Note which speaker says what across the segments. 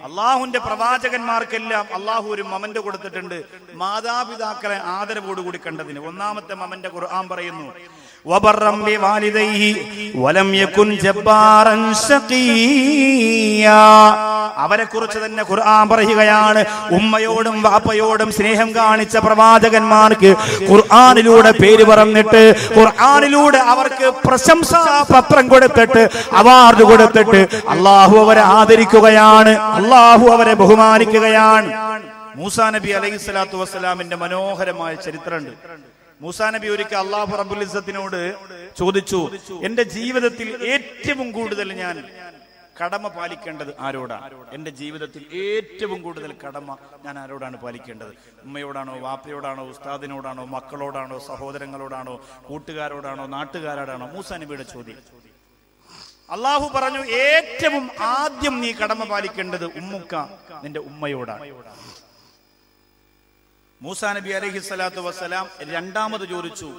Speaker 1: അള്ളാഹുവിന്റെ പ്രവാചകന്മാർക്കെല്ലാം അള്ളാഹു ഒരു മൊമെന്റ് കൊടുത്തിട്ടുണ്ട് മാതാപിതാക്കളെ ആദരവോടുകൂടി കണ്ടതിന്. ഒന്നാമത്തെ മൊമെന്റ് ഖുർആൻ പറയുന്നു, വബറം ബിവാലിദൈഹി വലം യകുൻ ജബ്ബാറൻ ശഖിയ്യാ. അവരെ കുറിച്ച് തന്നെ ഖുർആൻ പറയുകയാണ്, ഉമ്മയോടും വാപ്പയോടും സ്നേഹം കാണിച്ച പ്രവാചകന്മാർക്ക് ഖുർആനിലൂടെ പേര് പറഞ്ഞിട്ട്, ഖുർആനിലൂടെ അവർക്ക് പ്രശംസാ പത്രം കൊടുത്തിട്ട്, അവാർഡ് കൊടുത്തിട്ട് അള്ളാഹു അവരെ ആദരിക്കുകയാണ്, അള്ളാഹു അവരെ ബഹുമാനിക്കുകയാണ്. മൂസാ നബി അലൈഹിസ്സലാത്തു വസ്സലാമിന്റെ മനോഹരമായ ചരിത്രമുണ്ട്. മൂസാ നബി ഒരിക്കൽ അല്ലാഹു റബ്ബുൽ ഇസ്സത്തിനോട് ചോദിച്ചു, എന്റെ ജീവിതത്തിൽ ഏറ്റവും കൂടുതൽ ഞാൻ കടമ പാലിക്കേണ്ടത് ആരോടാണ്? എന്റെ ജീവിതത്തിൽ ഏറ്റവും കൂടുതൽ കടമ ഞാൻ ആരോടാണ് പാലിക്കേണ്ടത്? ഉമ്മയോടാണോ, വാപ്പയോടാണോ, ഉസ്താദിനോടാണോ, മക്കളോടാണോ, സഹോദരങ്ങളോടാണോ, കൂട്ടുകാരോടാണോ, നാട്ടുകാരോടാണോ? മൂസാ നബിയുടെ ചോദ്യം. അള്ളാഹു പറഞ്ഞു, ഏറ്റവും ആദ്യം നീ കടമ പാലിക്കേണ്ടത് ഉമ്മുക്ക, നിന്റെ ഉമ്മയോടാണ്. മൂസാ നബി അലൈഹിസ്സലാത്തു വസ്സലാം രണ്ടാമത് ചോദിച്ചു,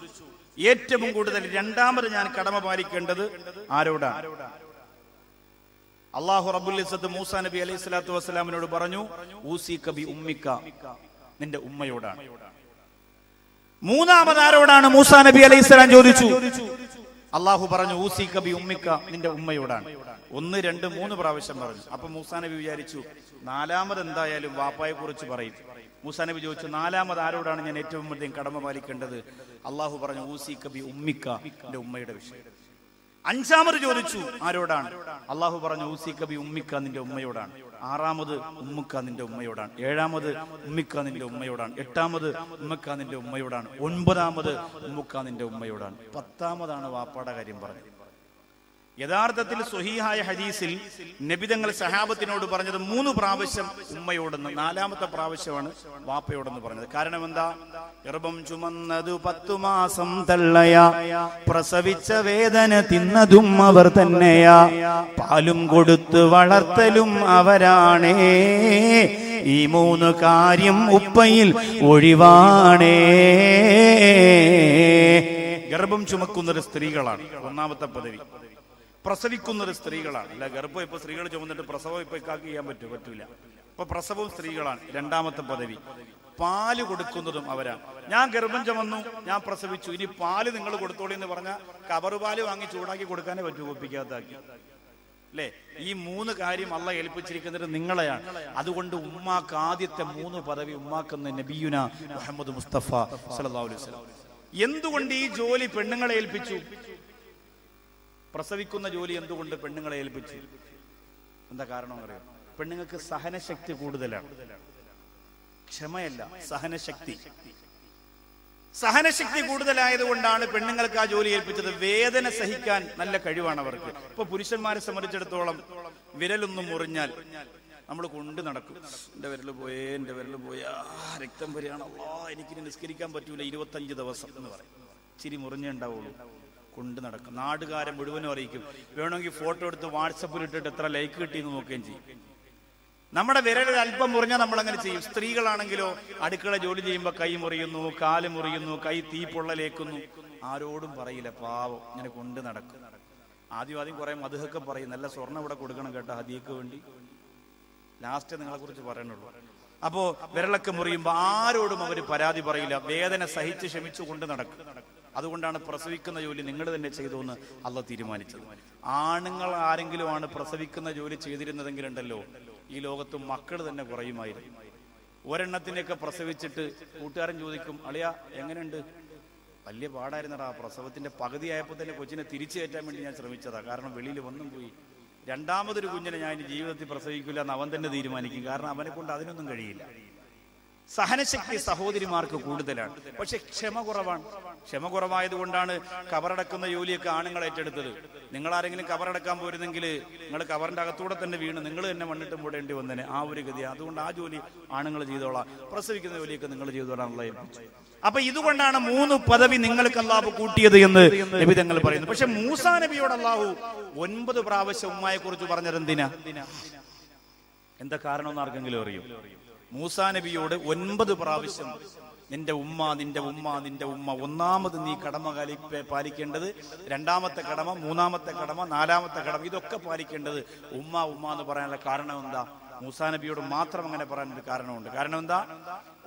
Speaker 1: ഏറ്റവും കൂടുതൽ രണ്ടാമത് ഞാൻ കടമ പാലിക്കേണ്ടത് ആരോടാണ്? അല്ലാഹു റബ്ബുൽ ഇസ്സത്ത് മൂസാ നബി അലൈഹിസ്സലാത്തു വസ്സലാമിനോട് പറഞ്ഞു, ഊസിക ബി ഉമ്മിക, നിന്റെ ഉമ്മയോടാണ്. മൂന്നാമത് ആരോടാണ് മൂസാ നബി അലൈഹിസ്സലാം ചോദിച്ചു. അള്ളാഹു പറഞ്ഞു, ഊസിക ബി ഉമ്മിക, നിന്റെ ഉമ്മയോടാണ്. 1, 2, 3 പ്രാവശ്യം പറഞ്ഞു. അപ്പൊ മൂസാ നബി വിചാരിച്ചു, നാലാമത് എന്തായാലും വാപ്പായെ കുറിച്ച് പറയും. മൂസാ നബി ചോദിച്ചു, നാലാമത് ആരോടാണ് ഞാൻ ഏറ്റവും അധികം കടമ പാലിക്കേണ്ടത്? അള്ളാഹു പറഞ്ഞു, ഊസിക ബി ഉമ്മിക, നിന്റെ ഉമ്മയുടെ വിഷയം. അഞ്ചാമത് ചോദിച്ചു, ആരോടാണ്? അള്ളാഹു പറഞ്ഞു, ഊസിക ബി ഉമ്മിക, നിന്റെ ഉമ്മയോടാണ്. ആറാമത് ഉമ്മുക്ക, നിന്റെ ഉമ്മയോടാണ്. ഏഴാമത് ഉമ്മിക്ക, നിന്റെ ഉമ്മയോടാണ്. എട്ടാമത് ഉമ്മക്ക, നിന്റെ ഉമ്മയോടാണ്. 9ാമത് ഉമ്മുക്ക, നിന്റെ ഉമ്മയോടാണ്. 10ാമതാണ് വാപ്പാടെ കാര്യം പറഞ്ഞത്. യഥാർത്ഥത്തിൽ സ്വഹീഹായ ഹദീസിൽ നബിതങ്ങൾ സഹാബത്തിനോട് പറഞ്ഞത് 3 പ്രാവശ്യം ഉമ്മയോടെന്ന്, 4ാമത്തെ പ്രാവശ്യമാണ് വാപ്പയോടെന്ന് പറഞ്ഞത്. കാരണം എന്താ? ഗർഭം ചുമന്നതു 10 മാസം തള്ളയാ, പ്രസവിച്ച വേദന തിന്നതും അവർ തന്നെയാ, പാലും കൊടുത്ത് വളർത്തലും അവരാണേ, ഈ 3 കാര്യം ഉപ്പയിൽ ഒഴിവാണേ. ഗർഭം ചുമക്കുന്നത് സ്ത്രീകളാണ്, 1ാമത്തെ പദവി. പ്രസവിക്കുന്നത് സ്ത്രീകളാണ്. അല്ല, ഗർഭം ഇപ്പൊ സ്ത്രീകൾ ചുമന്നിട്ട് പ്രസവം ഇപ്പൊ ഇക്കാക്ക് ചെയ്യാൻ പറ്റൂല. ഇപ്പൊ പ്രസവവും സ്ത്രീകളാണ്. 2ാമത്തെ പദവി. പാല് കൊടുക്കുന്നതും അവരാണ്. ഞാൻ ഗർഭം ചുമന്നു, ഞാൻ പ്രസവിച്ചു, ഇനി പാല് നിങ്ങൾ കൊടുത്തോളി എന്ന് പറഞ്ഞാൽ കവറ് പാല് വാങ്ങി ചൂടാക്കി കൊടുക്കാനേ പറ്റൂ, ഒപ്പിക്കാത്താക്കി. അല്ലേ? ഈ 3 കാര്യം അള്ളാഹ് ഏൽപ്പിച്ചിരിക്കുന്നത് നിങ്ങളെയാണ്. അതുകൊണ്ട് ഉമ്മാക്ക് ആദ്യത്തെ 3 പദവി ഉമ്മാക്കെന്ന് നബിയുന മുഹമ്മദ് മുസ്തഫ സല്ലല്ലാഹു അലൈഹി വസല്ലം. എന്തുകൊണ്ട് ഈ ജോലി പെണ്ണുങ്ങളെ ഏൽപ്പിച്ചു? പ്രസവിക്കുന്ന ജോലി എന്തുകൊണ്ട് പെണ്ണുങ്ങളെ ഏൽപ്പിച്ചു? എന്താ കാരണം അറിയാം? പെണ്ണുങ്ങൾക്ക് സഹനശക്തി കൂടുതലാണ്, ക്ഷമയല്ല, സഹനശക്തി. സഹനശക്തി കൂടുതലായതുകൊണ്ടാണ് പെണ്ണുങ്ങൾക്ക് ആ ജോലി ഏൽപ്പിച്ചത്. വേദന സഹിക്കാൻ നല്ല കഴിവാണ് അവർക്ക്. ഇപ്പൊ പുരുഷന്മാരെ സംബന്ധിച്ചിടത്തോളം വിരലൊന്നും മുറിഞ്ഞാൽ നമ്മൾ കൊണ്ട് നടക്കും. എന്റെ വിരല് പോയാ രക്തം വരികയാണ്, എനിക്കിനി നിസ്കരിക്കാൻ പറ്റൂല 25 ദിവസം എന്ന് പറയും. ചിരി മുറിഞ്ഞേ ഉണ്ടാവുള്ളൂ, കൊണ്ട് നടക്കും. നാടുകാരെ മുഴുവനും അറിയിക്കും. വേണമെങ്കിൽ ഫോട്ടോ എടുത്ത് വാട്സപ്പിൽ ഇട്ടിട്ട് എത്ര ലൈക്ക് കിട്ടിയെന്ന് നോക്കുകയും ചെയ്യും. നമ്മുടെ വിരലിൽ അല്പം മുറിഞ്ഞാൽ നമ്മൾ അങ്ങനെ ചെയ്യും. സ്ത്രീകളാണെങ്കിലോ അടുക്കള ജോലി ചെയ്യുമ്പോൾ കൈ മുറിയുന്നു, കാല് മുറിയുന്നു, കൈ തീ പൊള്ളലേക്കുന്നു, ആരോടും പറയില്ല, പാവം ഇങ്ങനെ കൊണ്ട് നടക്കും. ആദ്യം കുറെ മധുഹൊക്കെ പറയും, നല്ല സ്വർണ്ണം ഇവിടെ കൊടുക്കണം കേട്ടോ ഹദിയക്ക് വേണ്ടി, ലാസ്റ്റ് നിങ്ങളെ കുറിച്ച് പറയണുള്ളൂ. അപ്പോ വിരലൊക്കെ മുറിയുമ്പോ ആരോടും അവര് പരാതി പറയില്ല, വേദന സഹിച്ച് ക്ഷമിച്ചു കൊണ്ട് നടക്കും. അതുകൊണ്ടാണ് പ്രസവിക്കുന്ന ജോലി നിങ്ങൾ തന്നെ ചെയ്തു എന്ന് അള്ളാഹ് തീരുമാനിച്ചത്. ആണുങ്ങൾ ആരെങ്കിലും ആണ് പ്രസവിക്കുന്ന ജോലി ചെയ്തിരുന്നതെങ്കിലുണ്ടല്ലോ ഈ ലോകത്ത് മക്കൾ തന്നെ കുറയുമായിരുന്നു. ഒരെണ്ണത്തിനെയൊക്കെ പ്രസവിച്ചിട്ട് കൂട്ടുകാരൻ ചോദിക്കും, അളിയ എങ്ങനെയുണ്ട്? വലിയ പാടായിരുന്നടാ, പ്രസവത്തിന്റെ പകുതിയായപ്പോൾ തന്നെ കൊച്ചിനെ തിരിച്ചു കയറ്റാൻ വേണ്ടി ഞാൻ ശ്രമിച്ചതാ, കാരണം വെളിയിൽ വന്നും പോയി. 2ാമതൊരു കുഞ്ഞിനെ ഞാൻ ഇനി ജീവിതത്തിൽ പ്രസവിക്കില്ല എന്ന് അവൻ തന്നെ തീരുമാനിക്കും, കാരണം അവനെ കൊണ്ട് അതിനൊന്നും കഴിയില്ല. സഹനശക്തി സഹോദരിമാർക്ക് കൂടുതലാണ്, പക്ഷെ ക്ഷമ കുറവാണ്. ക്ഷമ കുറവായതുകൊണ്ടാണ് കബറടക്കുന്ന ജോലിയൊക്കെ ആണുങ്ങൾ ഏറ്റെടുത്തത്. നിങ്ങൾ ആരെങ്കിലും കബറടക്കാൻ പോയിരുന്നെങ്കിൽ നിങ്ങൾ കബറിന്റെ അകത്തൂടെ തന്നെ വീണ് നിങ്ങൾ തന്നെ മണ്ണിട്ട് മൂടേണ്ടി വന്നേനെ, ആ ഒരു ഗതി. അതുകൊണ്ട് ആ ജോലി ആണുങ്ങൾ ചെയ്തോളാം, പ്രസവിക്കുന്ന ജോലിയൊക്കെ നിങ്ങൾ ചെയ്തോളാനുള്ള ഏൽപ്പിച്ചു. അപ്പൊ ഇതുകൊണ്ടാണ് 3 പദവി നിങ്ങൾക്ക് അല്ലാഹു കൂട്ടിയത് എന്ന് നബി തങ്ങൾ പറയുന്നു. പക്ഷെ മൂസാ നബിയോട് അല്ലാഹു 9 പ്രാവശ്യം ഉമ്മയെ കുറിച്ച് പറഞ്ഞത് എന്തിനാ? എന്താ കാരണം എന്ന് ആർക്കെങ്കിലും അറിയോ? മൂസാ നബിയോട് 9 പ്രാവശ്യം നിന്റെ ഉമ്മ, നിന്റെ ഉമ്മ, നിന്റെ ഉമ്മ. 1ാമത് നീ കടമ പാലിക്കേണ്ടത്, 2ാമത്തെ കടമ, 3ാമത്തെ കടമ, 4ാമത്തെ കടമ, ഇതൊക്കെ പാലിക്കേണ്ടത് ഉമ്മ ഉമ്മ എന്ന് പറയാനുള്ള കാരണം എന്താ? മൂസാ നബിയോട് മാത്രം അങ്ങനെ പറയാൻ ഒരു കാരണമുണ്ട്. കാരണം എന്താ?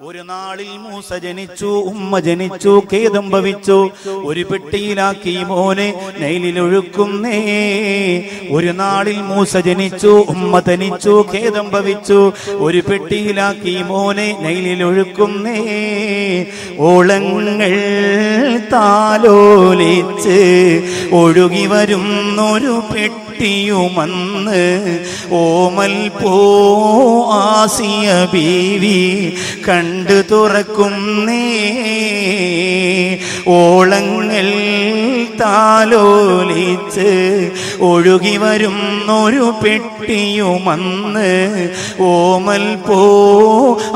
Speaker 1: ഒരു നാളിൽ മൂസ ജനിച്ചു, ഉമ്മ ജനിച്ചു, ഖേദം ഭവിച്ചു, ഒരു പെട്ടിയിലാക്കി മോനെ നൈലിലൊഴുക്കുന്നേ. ഒരു നാളിൽ മൂസ ജനിച്ചു, ഉമ്മ തനിച്ചു, ഖേദം ഭവിച്ചു, ഒരു പെട്ടിയിലാക്കി മോനെ നൈലിലൊഴുക്കുന്നേ. ഓളങ്ങൾ താലോലിച്ച് ഒഴുകി വരുന്നൊരു പെട്ടിയുമന്ന് ഓമൽ പോ ആസിയ ബീവി കണ്ടു തുറക്കുന്നേ. ഓളങ്ങൾ താലോലിച്ച് ഒഴുകി വരുന്നൊരു പെട്ടിയുമന്ന് ഓമൽ പോ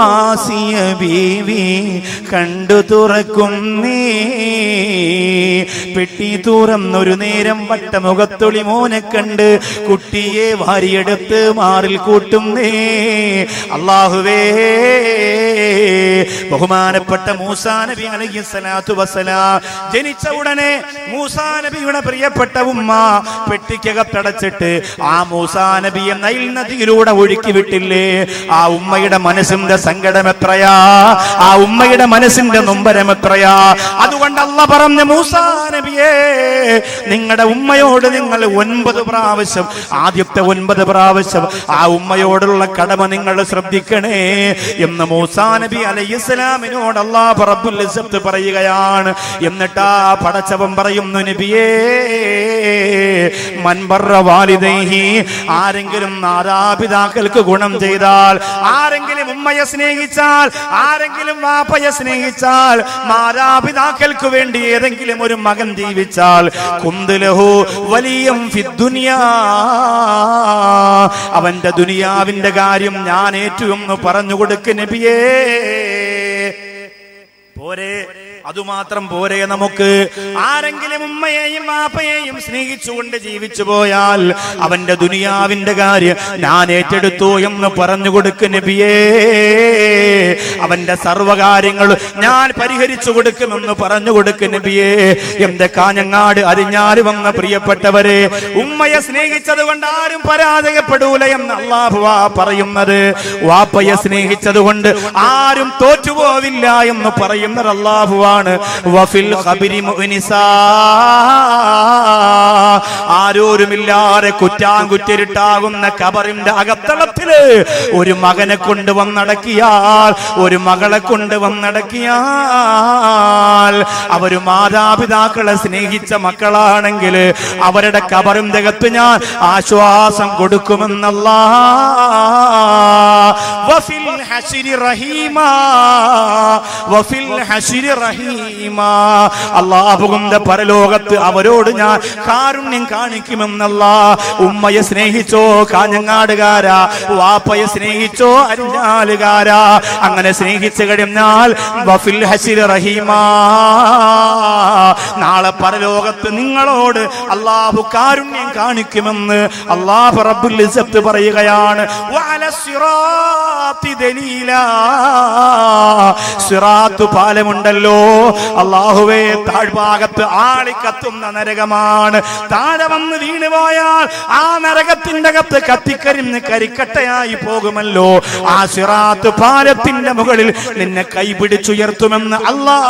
Speaker 1: ആസിയ ബീവി കണ്ടു തുറക്കുന്നേ. പെട്ടി തുറന്നൊരു നേരം വട്ടമുഖത്തൊളി മോനെ കണ്ട് കുട്ടിയെ വാരിയെടുത്ത് മാറിൽ കൂട്ടുന്നേ. അല്ലാഹുവേ, ബഹുമാനപ്പെട്ട മൂസാ നബി അലൈഹിസ്സലാത്തു വസ്സലാം ജനിച്ച ഉടനെ മൂസാ നബിയുടെ പ്രിയപ്പെട്ട ഉമ്മ പെട്ടിക്കകത്തടച്ചിട്ട് ആ മൂസാ നബിയെ നൈൽ നദിയിലൂടെ ഒഴുക്കി വിട്ടില്ലേ? ആ ഉമ്മയുടെ മനസ്സിന്റെ സങ്കടം എത്രയാ, ആ ഉമ്മയുടെ മനസ്സിന്റെ നൊമ്പരം എത്രയാ. അതുകൊണ്ട് അല്ലാഹ് പറഞ്ഞ മൂസാ നബിയെ, നിങ്ങളുടെ ഉമ്മയോട് നിങ്ങൾ 9 പ്രാവശ്യം, ആദ്യത്തെ 9 പ്രാവശ്യം ആ ഉമ്മയോടുള്ള കടമ നിങ്ങൾ ശ്രദ്ധിക്കണേ എന്ന് മൂസാ നബി അലൈഹിസ്സലാമിനോട് അല്ലാഹു റബ്ബുൽ ഇസ്സത്ത് പറയുകയാണ്. എന്നിട്ട് ആ പടച്ചവൻ പറയുന്നു, നബിയേ, മൻ ബർറ വാലിദൈഹി, ആരെങ്കിലും മാതാപിതാക്കൾക്ക് ഗുണം ചെയ്താൽ, ആരെങ്കിലും ഉമ്മയെ സ്നേഹിച്ചാൽ, ആരെങ്കിലും വാപ്പയെ സ്നേഹിച്ചാൽ, മാതാപിതാക്കൾക്ക് വേണ്ടി ഏതെങ്കിലും ഒരു മകൻ ജീവിച്ചാൽ, കുന്ദലഹു വലിയം ഫിദ്ദുനിയാ, അവന്റെ ദുനിയാവിന്റെ കാര്യം ഞാൻ ഏറ്റു എന്ന് പറഞ്ഞു കൊടുക്ക് നബിയേ. പോരെ, അതുമാത്രം പോരെ നമുക്ക്? ആരെങ്കിലും ഉമ്മയെയും വാപ്പയെയും സ്നേഹിച്ചുകൊണ്ട് ജീവിച്ചു പോയാൽ അവന്റെ ദുനിയാവിന്റെ കാര്യം ഞാൻ ഏറ്റെടുത്തു എന്ന് പറഞ്ഞു കൊടുക്ക് നബിയേ. അവന്റെ സർവകാര്യങ്ങൾ ഞാൻ പരിഹരിച്ചു കൊടുക്കുമെന്ന് പറഞ്ഞു കൊടുക്ക് നബിയേ. എന്റെ കാഞ്ഞങ്ങാട് അരിഞ്ഞാല് വന്ന പ്രിയപ്പെട്ടവരെ, ഉമ്മയെ സ്നേഹിച്ചത് കൊണ്ട് ആരും പരാജയപ്പെടൂല എന്ന് അല്ലാഹുവാ പറയുന്നത്. വാപ്പയെ സ്നേഹിച്ചത് കൊണ്ട് ആരും തോറ്റുപോവില്ല എന്ന് പറയുന്നത് അല്ലാഹുവാ. ആരോരുമില്ലാതെ കുറ്റാങ്കുറ്റിരുട്ടാകുന്ന കബറിന്റെ അകത്തളത്തില് ഒരു മകനെ കൊണ്ട് വന്നടക്കിയാൽ, ഒരു മകളെ കൊണ്ട് വന്നടക്കിയാൽ, അവര് മാതാപിതാക്കളെ സ്നേഹിച്ച മക്കളാണെങ്കിൽ അവരുടെ കബറിന്റെ അകത്ത് ഞാൻ ആശ്വാസം കൊടുക്കുമെന്നല്ലാഹ്. വഫിൽ ഹശ്രി റഹീമാ, വഫിൽ ഹശ്രി റഹീമാ, അല്ലാഹുവിന്റെ പരലോകത്ത് അവരോട് ഞാൻ കാരുണ്യം കാണിക്കുമെന്നല്ലാഹ്. ഉമ്മയെ സ്നേഹിച്ചോ കാഞ്ഞങ്ങാടുകാരാ, വാപ്പയെ സ്നേഹിച്ചോ അരിഞ്ഞാലുകാരാ, അങ്ങനെ സ്നേഹിച്ചു കഴിഞ്ഞാൽ വഫിൽ ഹശ്രി റഹീമാ, നാളെ പരലോകത്ത് നിങ്ങളോട് അല്ലാഹു കാരുണ്യം കാണിക്കുമെന്ന് അല്ലാഹു റബ്ബുൽ ഇസ്സത്ത് പറയുകയാണ്. വഅല സിറാത്തി ദലീലാ, സിറാത്ത് പാലമുണ്ടല്ലോ അല്ലാഹുവേ, താഴ്ഭാഗത്ത് ആളിക്കത്തുന്ന നരകമാണ്. താഴെ വന്ന് വീണുപോയാൽ ആ നരകത്തിന്റെ അകത്ത് കത്തിക്കരിഞ്ഞ് കരിക്കട്ടയായി പോകുമല്ലോ. ആ സിറാത്ത് പാലത്തിന്റെ മുകളിൽ നിന്നെ കൈപിടിച്ചുയർത്തുമെന്ന് അല്ലാഹ്.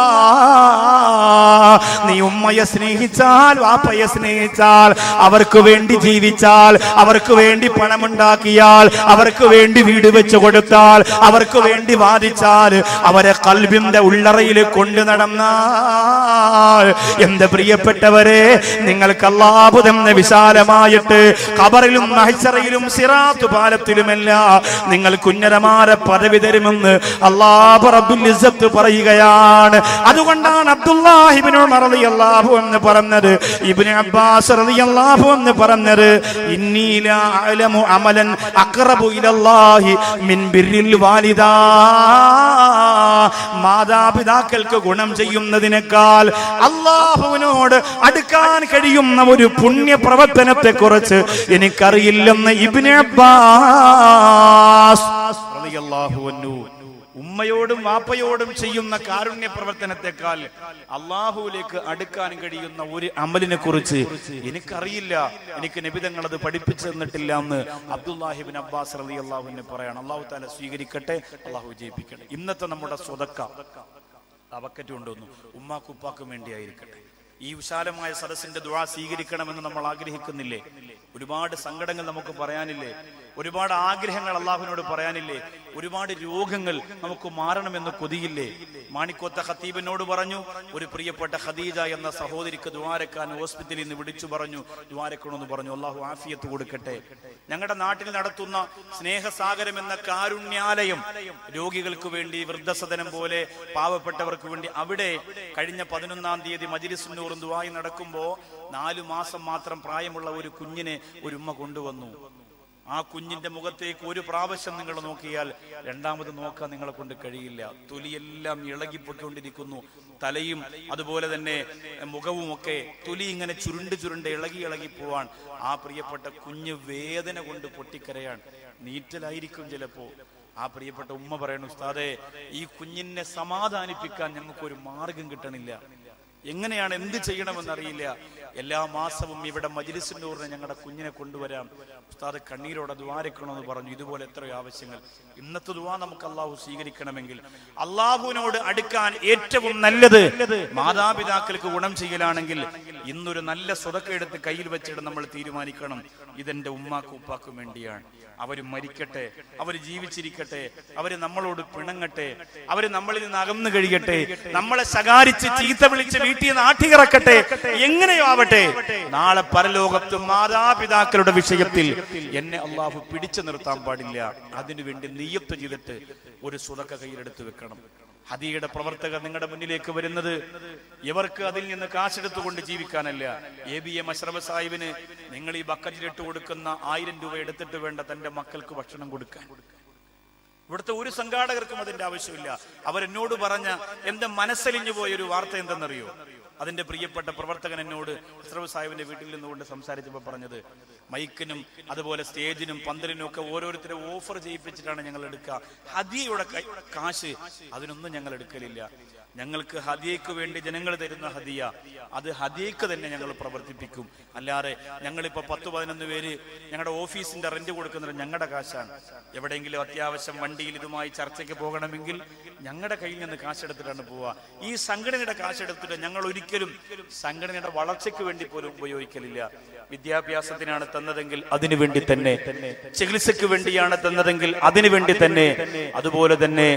Speaker 1: നീ ഉമ്മയെ സ്നേഹിച്ചാൽ, വാപ്പയെ സ്നേഹിച്ചാൽ, അവർക്ക് വേണ്ടി ജീവിച്ചാൽ, അവർക്ക് വേണ്ടി പണമുണ്ടാക്കിയാൽ, അവർക്ക് വേണ്ടി വീട് വെച്ചു കൊടുത്താൽ, അവർക്ക് വേണ്ടി വാദിച്ചാൽ, അവരെ ഖൽബിന്റെ ഉള്ളറയിൽ കൊണ്ടു നടന്നാൽ, എന്റെ പ്രിയപ്പെട്ടവരെ, നിങ്ങൾക്ക് അല്ലാഹു തന്നെ വിശാലമായിട്ട് ഖബറിലും മഹ്ശറിലും സിറാത്ത് പാലത്തിലുമെല്ലാം നിങ്ങൾക്ക് ഉന്നതമായ പദവി തരുമെന്ന് അല്ലാഹു റബ്ബുൽ ഇസ്സത്ത് പറയുകയാണ്. അതുകൊണ്ടാണ് അബ്ദുല്ലാഹി ഇബ്നു ഉമർ റളിയല്ലാഹു അൻഹു പറഞ്ഞത്, ഇബ്നു അബ്ബാസ് റളിയല്ലാഹു അൻഹു പറഞ്ഞത്, ഇന്നി ലാ അഅലമു അമലൻ അഖറബു ഇലല്ലാഹി മിൻ ബിർരിൽ വാലിദാ, മാതാപിതാക്കൾക്ക് ഗുണം ചെയ്യുന്നതിനേക്കാൾ അല്ലാഹുവിനോട് അടുക്കാൻ കഴിയുന്ന ഒരു പുണ്യ പ്രവർത്തനത്തെ കുറിച്ച് എനിക്കറിയില്ലെന്ന് ഇബ്നു അബ്ബാസ് റളിയല്ലാഹു അൻഹു ഉമ്മയോടും വാപ്പയോടും ചെയ്യുന്ന കാരുണ്യ പ്രവർത്തനത്തെക്കാൾ അള്ളാഹുവിലേക്ക് അടുക്കാൻ കഴിയുന്ന ഒരു അമലിനെ കുറിച്ച് എനിക്കറിയില്ല, എനിക്ക് നബി തങ്ങൾ അത് പഠിപ്പിച്ചു തന്നിട്ടില്ല എന്ന് അബ്ദുല്ലാഹി ഇബ്നു അബ്ബാസ് റളിയല്ലാഹു അൻഹു പറയാണ്. അള്ളാഹു തആല സ്വീകരിക്കട്ടെ, അള്ളാഹു വിജയിപ്പിക്കട്ടെ. ഇന്നത്തെ നമ്മുടെ സ്വതക്ക ആ ബക്കറ്റ് കൊണ്ടുവന്നു ഉമ്മാക്കും ഉപ്പാക്കും വേണ്ടിയായിരിക്കട്ടെ. ഈ വിശാലമായ സദസ്സിന്റെ ദുആ സ്വീകരിക്കണമെന്ന് നമ്മൾ ആഗ്രഹിക്കുന്നില്ലേ? ഒരുപാട് സങ്കടങ്ങൾ നമുക്ക് പറയാനില്ലേ? ഒരുപാട് ആഗ്രഹങ്ങൾ അള്ളാഹുവിനോട് പറയാനില്ലേ? ഒരുപാട് രോഗങ്ങൾ നമുക്ക് മാറണമെന്ന് കൊതിയില്ലേ? മാണിക്കോത്ത ഖത്തീബിനോട് പറഞ്ഞു, ഒരു പ്രിയപ്പെട്ട ഖദീജ എന്ന സഹോദരിക്ക് ദ്വാരക്കാൻ ഹോസ്പിറ്റലിൽ നിന്ന് വിളിച്ചു പറഞ്ഞു, ദ്വാരക്കണമെന്ന് പറഞ്ഞു. അള്ളാഹു ആഫിയത്ത് കൊടുക്കട്ടെ. ഞങ്ങളുടെ നാട്ടിൽ നടത്തുന്ന സ്നേഹസാഗരം എന്ന കാരുണ്യാലയം, രോഗികൾക്ക് വേണ്ടി, വൃദ്ധസദനം പോലെ പാവപ്പെട്ടവർക്ക് വേണ്ടി, അവിടെ കഴിഞ്ഞ 11-ാം തീയതി മജ്‌ലിസുൻ നൂറും ദുആയും നടക്കുമ്പോ 4 മാസം മാത്രം പ്രായമുള്ള ഒരു കുഞ്ഞിനെ ഒരു ഉമ്മ കൊണ്ടുവന്നു. ആ കുഞ്ഞിന്റെ മുഖത്തേക്ക് ഒരു പ്രാവശ്യം നിങ്ങൾ നോക്കിയാൽ രണ്ടാമത് നോക്കാൻ നിങ്ങളെ കൊണ്ട് കഴിയില്ല. തൊലിയെല്ലാം ഇളകിപ്പൊക്കൊണ്ടിരിക്കുന്നു. തലയും അതുപോലെ തന്നെ മുഖവും ഒക്കെ തൊലി ഇങ്ങനെ ചുരുണ്ട് ഇളകി പോവാൻ. ആ പ്രിയപ്പെട്ട കുഞ്ഞ് വേദന കൊണ്ട് പൊട്ടിക്കരയാൻ. നീറ്റലായിരിക്കും ചിലപ്പോ. ആ പ്രിയപ്പെട്ട ഉമ്മ പറയണു, ഉസ്താദേ, ഈ കുഞ്ഞിനെ സമാധാനിപ്പിക്കാൻ ഞങ്ങൾക്കൊരു മാർഗം കിട്ടണില്ല. എങ്ങനെയാണ്, എന്ത് ചെയ്യണമെന്നറിയില്ല. എല്ലാ മാസവും ഇവിടെ മജ്‌ലിസുൻ നൂറിന് ഞങ്ങളുടെ കുഞ്ഞിനെ കൊണ്ടുവരാം. ഉസ്താദ് കണ്ണീരോടെ ദ്വാരക്കണമെന്ന് പറഞ്ഞു. ഇതുപോലെ എത്രയോ ആവശ്യങ്ങൾ. ഇന്നത്തെ ദുആ നമുക്ക് അള്ളാഹു സ്വീകരിക്കണമെങ്കിൽ, അള്ളാഹുവിനോട് അടുക്കാൻ ഏറ്റവും നല്ലത് മാതാപിതാക്കൾക്ക് ഗുണം ചെയ്യലാണെങ്കിൽ, ഇന്നൊരു നല്ല സ്വതക്ക എടുത്ത് കയ്യിൽ വെച്ചിട്ട് നമ്മൾ തീരുമാനിക്കണം, ഇതെന്റെ ഉമ്മാക്കും ഉപ്പാക്കും വേണ്ടിയാണ്. അവര് മരിക്കട്ടെ, അവര് ജീവിച്ചിരിക്കട്ടെ, അവര് നമ്മളോട് പിണങ്ങട്ടെ, അവര് നമ്മളിൽ നിന്ന് അകന്നു കഴിയട്ടെ, നമ്മളെ ശകാരിച്ച് ചീത്ത വിളിച്ച് വീട്ടിൽ നിന്ന് ആട്ടിയിറക്കട്ടെ, എങ്ങനെയോ ആവട്ടെ, നാളെ പരലോകത്ത് മാതാപിതാക്കളുടെ വിഷയത്തിൽ എന്നെ അള്ളാഹു പിടിച്ചു നിർത്താൻ പാടില്ല. അതിനുവേണ്ടി നിയ്യത്ത് ചെയ്തിട്ട് ഒരു സ്വതക്ക കയ്യിലെടുത്ത് വെക്കണം. ഹദിയയുടെ പ്രവർത്തകർ നിങ്ങളുടെ മുന്നിലേക്ക് വരുന്നത് ഇവർക്ക് അതിൽ നിന്ന് കാശെടുത്തുകൊണ്ട് ജീവിക്കാനല്ല. ABM അഷ്റഫ് സാഹിബിന് നിങ്ങൾ ഈ ബക്കറ്റിലിട്ട് കൊടുക്കുന്ന 1000 രൂപ എടുത്തിട്ട് വേണ്ട തന്റെ മക്കൾക്ക് ഭക്ഷണം കൊടുക്കാൻ. ഇവിടുത്തെ ഒരു സംഘാടകർക്കും അതിന്റെ ആവശ്യമില്ല. അവരെന്നോട് പറഞ്ഞ എന്റെ മനസ്സലിഞ്ഞു പോയൊരു വാർത്ത എന്തെന്നറിയോ? അതിന്റെ പ്രിയപ്പെട്ട പ്രവർത്തകൻ എന്നോട് അഷ്റഫ് സാഹിബിന്റെ വീട്ടിൽ നിന്നുകൊണ്ട് സംസാരിച്ചപ്പോൾ പറഞ്ഞത്, മൈക്കിനും അതുപോലെ സ്റ്റേജിനും പന്തലിനും ഒക്കെ ഓരോരുത്തരെ ഓഫർ ചെയ്യിപ്പിച്ചിട്ടാണ് ഞങ്ങൾ എടുക്കുക. ഹദിയയുടെ കാശ് അതിനൊന്നും ഞങ്ങൾ എടുക്കലില്ല. ഞങ്ങൾക്ക് ഹദിയക്ക് വേണ്ടി ജനങ്ങൾ തരുന്ന ഹദിയ, അത് ഹദിയക്ക് തന്നെ ഞങ്ങൾ പ്രവർത്തിപ്പിക്കും. അല്ലാതെ ഞങ്ങളിപ്പോ 10-11 പേര് ഞങ്ങളുടെ ഓഫീസിന്റെ റെന്റ് കൊടുക്കുന്നത് ഞങ്ങളുടെ കാശാണ്. എവിടെയെങ്കിലും അത്യാവശ്യം വണ്ടിയിൽ ഇതുമായി ചർച്ചയ്ക്ക് പോകണമെങ്കിൽ ഞങ്ങളുടെ കയ്യിൽ നിന്ന് കാശെടുത്തിട്ടാണ് പോവുക. ഈ സംഘടനയുടെ കാശെടുത്തിട്ട് ഞങ്ങൾ ഒരിക്കലും സംഘടനയുടെ വളർച്ചയ്ക്ക് വേണ്ടി പോലും ഉപയോഗിക്കലില്ല. വിദ്യാഭ്യാസത്തിനാണ് തന്നതെങ്കിൽ അതിനു വേണ്ടി തന്നെ, ചികിത്സയ്ക്ക് വേണ്ടിയാണ് തന്നതെങ്കിൽ അതിനു വേണ്ടി തന്നെ, അതുപോലെ തന്നെ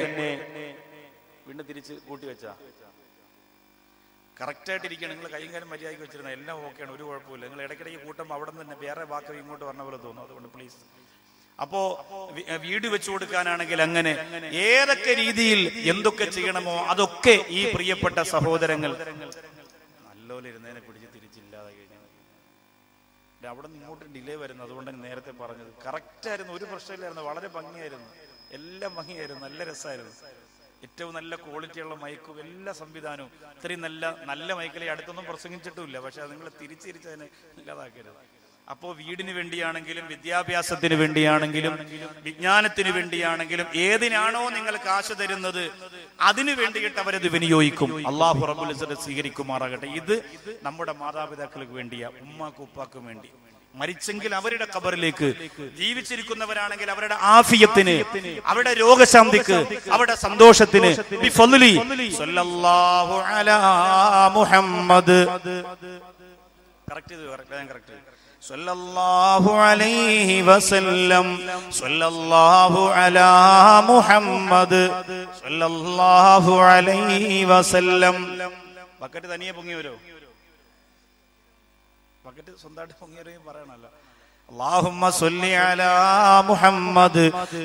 Speaker 1: വീണ്ടും തിരിച്ച് കൂട്ടി വെച്ചാ കറക്റ്റായിട്ടിരിക്കണം. നിങ്ങൾ കൈയും കാര്യം മര്യാദയ്ക്ക് വെച്ചിരുന്ന എല്ലാം ഓക്കെയാണ്, ഒരു കുഴപ്പമില്ല. നിങ്ങൾ ഇടയ്ക്കിടയ്ക്ക് കൂട്ടുമ്പോൾ അവിടെ നിന്ന് തന്നെ വേറെ വാക്ക് ഇങ്ങോട്ട് പറഞ്ഞ പോലെ തോന്നും. അതുകൊണ്ട് പ്ലീസ്. അപ്പോ വീട് വെച്ചു കൊടുക്കാനാണെങ്കിൽ അങ്ങനെ ഏതൊക്കെ രീതിയിൽ എന്തൊക്കെ ചെയ്യണമോ അതൊക്കെ ഈ പ്രിയപ്പെട്ട സഹോദരങ്ങൾ നല്ലപോലെ ഇരുന്നതിനെ പിടിച്ച് തിരിച്ചില്ലാതെ കഴിഞ്ഞാൽ അവിടെ നിന്ന് ഇങ്ങോട്ട് ഡിലേ വരുന്നു. അതുകൊണ്ട് നേരത്തെ പറഞ്ഞത് കറക്റ്റായിരുന്നു, ഒരു പ്രശ്നമില്ലായിരുന്നു, വളരെ ഭംഗിയായിരുന്നു, എല്ലാം ഭംഗിയായിരുന്നു, നല്ല രസമായിരുന്നു. ഏറ്റവും നല്ല ക്വാളിറ്റിയുള്ള മൈക്കും എല്ലാ സംവിധാനവും. ഇത്രയും നല്ല മൈക്കിലെ അടുത്തൊന്നും പ്രസംഗിച്ചിട്ടുമില്ല. പക്ഷെ അത് നിങ്ങൾ തിരിച്ചതിനെ ഇല്ലാതാക്കരുത്. അപ്പോ വീടിന് വേണ്ടിയാണെങ്കിലും വിദ്യാഭ്യാസത്തിന് വേണ്ടിയാണെങ്കിലും വിജ്ഞാനത്തിന് വേണ്ടിയാണെങ്കിലും ഏതിനാണോ നിങ്ങൾ കാശ് തരുന്നത് അതിനു വേണ്ടിയിട്ട് അവരത് വിനിയോഗിക്കും. അല്ലാഹു റബ്ബുൽ ഇസ്സത്ത് സ്വീകരിക്കുമാറാകട്ടെ. ഇത് നമ്മുടെ മാതാപിതാക്കൾക്ക് വേണ്ടിയാ, ഉമ്മാക്കും ഉപ്പാക്കും വേണ്ടി. മരിച്ചെങ്കിൽ അവരുടെ ഖബറിലേക്ക്, ജീവിച്ചിരിക്കുന്നവരാണെങ്കിൽ അവരുടെ ആഫിയത്തിന്, അവരുടെ രോഗശാന്തിക്ക്, അവരുടെ സന്തോഷത്തിന്. ബിഫദ്ലി സല്ലല്ലാഹു അലാ മുഹമ്മദ്. കറക്റ്റ് ഞാൻ കറക്റ്റ്. സല്ലല്ലാഹു അലൈഹി വസല്ലം, സല്ലല്ലാഹു അലാ മുഹമ്മദ്, സല്ലല്ലാഹു അലൈഹി വസല്ലം. ബക്കറ്റ് തനിയെ പൊങ്ങി വരോ? ബക്കറ്റ് സ്വന്തമായിട്ട് പൊങ്ങിയവരെയും പറയണല്ലോ. അല്ലാഹുമ്മ സ്വല്ലി അലാ മുഹമ്മദ്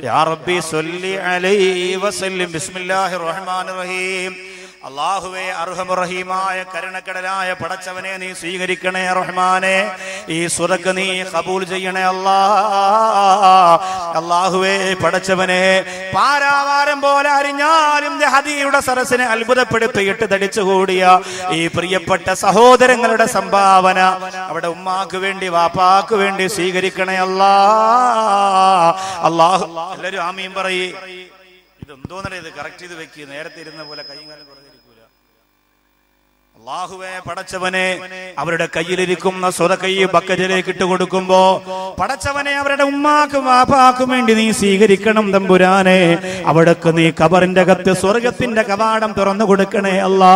Speaker 1: യാ റബ്ബി സ്വല്ലി അലൈഹി വസല്ലം. ബിസ്മില്ലാഹിർ റഹ്മാനിർ റഹീം. അല്ലാഹുവേ, അർഹമുറഹീമായ കരുണക്കടലായ പടച്ചവനെ നീ സ്വീകരിക്കണേ റഹ്മാനെ. ഈ സ്വതക്ക നീ ഖബൂൽ ചെയ്യണേ അല്ലാഹുവേ പടച്ചവനെ. പാരാവാരം പോലെ അറിഞ്ഞാലും ഹദിയുടെ സരസിനെ അത്ഭുതപ്പെടുത്തിയിട്ട് തടിച്ചുകൂടിയ ഈ പ്രിയപ്പെട്ട സഹോദരങ്ങളുടെ സംഭാവന അവിടെ ഉമ്മാക്ക് വേണ്ടി വാപ്പാക്ക് വേണ്ടി സ്വീകരിക്കണേ അല്ലാഹു. എല്ലാവരും ആമീൻ പറയേ. ഇതെന്തോന്നറിയ ഇത് കറക്റ്റ് ചെയ്ത് വെക്കുക, നേരത്തെ ഇരുന്ന പോലെ കൈകാലം പറഞ്ഞിരിക്കൂല. അല്ലാഹുവേ പടച്ചവനെ, അവരുടെ കയ്യിലിരിക്കുന്ന സ്വതക്കൈ ബക്കറ്റിലേക്ക് ഇട്ട് കൊടുക്കുമ്പോ പടച്ചവനെ അവരുടെ ഉമ്മാക്കും വാപ്പാക്കും വേണ്ടി നീ സ്വീകരിക്കണം തമ്പുരാനെ. അവിടേക്ക് നീ ഖബറിന്റെ അകത്ത് സ്വർഗത്തിന്റെ കവാടം തുറന്നു കൊടുക്കണേ അല്ലാ.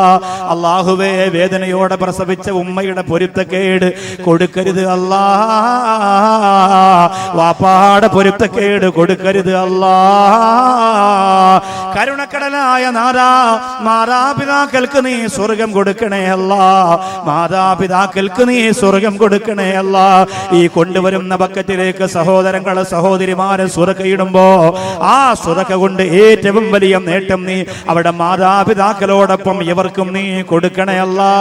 Speaker 1: അല്ലാഹുവേ വേദനയോടെ പ്രസവിച്ച ഉമ്മയുടെ പൊരുത്തക്കേട് കൊടുക്കരുത് അല്ലാ. വാപ്പാടെ പൊരുത്തക്കേട് കൊടുക്കരുത് അല്ലാ. കരുണക്കടലായ നാദാ, മാതാപിതാക്കൾക്ക് നീ സ്വർഗം കൊടുക്കണേ അല്ലാ. മാതാപിതാക്കൾക്ക് നീ സ്വർഗം കൊടുക്കണേ അല്ലാ. ഈ കൊണ്ടുവരുന്ന ബക്കറ്റിലേക്ക് സഹോദരങ്ങളെ സഹോദരിമാരെ സുറക്കയിടുമ്പോ ആ സുറക്ക കൊണ്ട് ഏറ്റവും വലിയ നേട്ടം നീ അവിടെ മാതാപിതാക്കളോടൊപ്പം ഇവർക്കും നീ കൊടുക്കണേ അല്ലാ.